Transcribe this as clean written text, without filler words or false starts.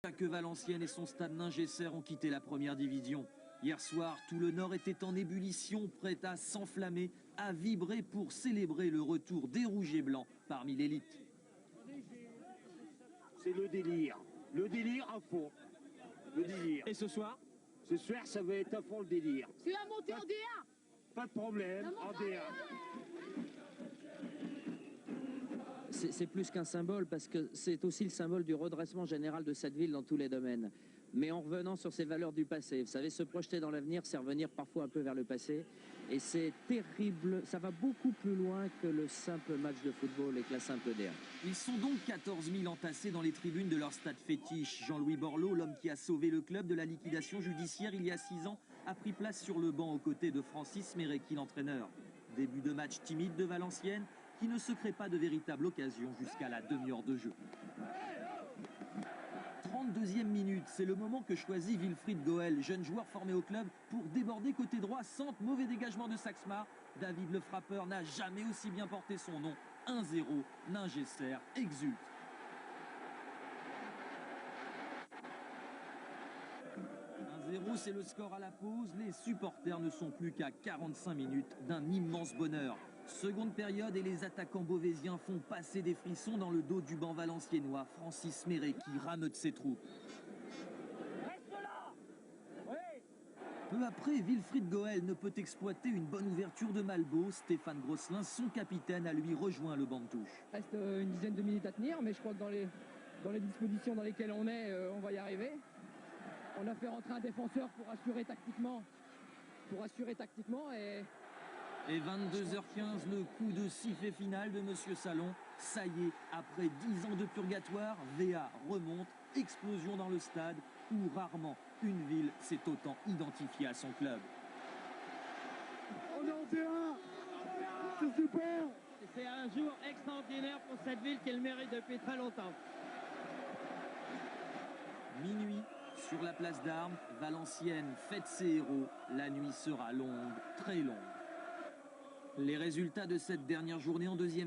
Que Valenciennes et son stade Ningesser ont quitté la première division. Hier soir, tout le Nord était en ébullition, prêt à s'enflammer, à vibrer pour célébrer le retour des Rouges et Blancs parmi l'élite. C'est le délire à fond, le délire. Et ce soir? Ce soir, ça va être à fond le délire. C'est la montée en D1. Pas de problème, en D1. C'est plus qu'un symbole parce que c'est aussi le symbole du redressement général de cette ville dans tous les domaines. Mais en revenant sur ces valeurs du passé, vous savez, se projeter dans l'avenir, c'est revenir parfois un peu vers le passé. Et c'est terrible, ça va beaucoup plus loin que le simple match de football et que la simple D1. Ils sont donc 14 000 entassés dans les tribunes de leur stade fétiche. Jean-Louis Borloo, l'homme qui a sauvé le club de la liquidation judiciaire il y a 6 ans, a pris place sur le banc aux côtés de Francis Mérecky, l'entraîneur. Début de match timide de Valenciennes, qui ne se crée pas de véritable occasion jusqu'à la demi-heure de jeu. 32e minute, c'est le moment que choisit Wilfried Goel, jeune joueur formé au club, pour déborder côté droit. Centre, mauvais dégagement de Saxmar. David le frappeur n'a jamais aussi bien porté son nom. 1-0, Ningesser exulte. 1-0, c'est le score à la pause. Les supporters ne sont plus qu'à 45 minutes d'un immense bonheur. Seconde période et les attaquants beauvaisiens font passer des frissons dans le dos du banc valenciennois. Francis Mérecky rameute ses troupes. Reste là. Oui. Peu après, Wilfried Goel ne peut exploiter une bonne ouverture de Malbo. Stéphane Grosselin, son capitaine, a lui rejoint le banc de touche. Il reste une dizaine de minutes à tenir, mais je crois que dans les dispositions dans lesquelles on est, on va y arriver. On a fait rentrer un défenseur pour assurer tactiquement Et 22h15, le coup de sifflet final de Monsieur Salon. Ça y est, après 10 ans de purgatoire, VA remonte, explosion dans le stade, où rarement une ville s'est autant identifiée à son club. On est en D1, c'est super. C'est un jour extraordinaire pour cette ville qu'elle mérite depuis très longtemps. Minuit, sur la place d'Armes, Valenciennes fête ses héros. La nuit sera longue, très longue. Les résultats de cette dernière journée en deuxième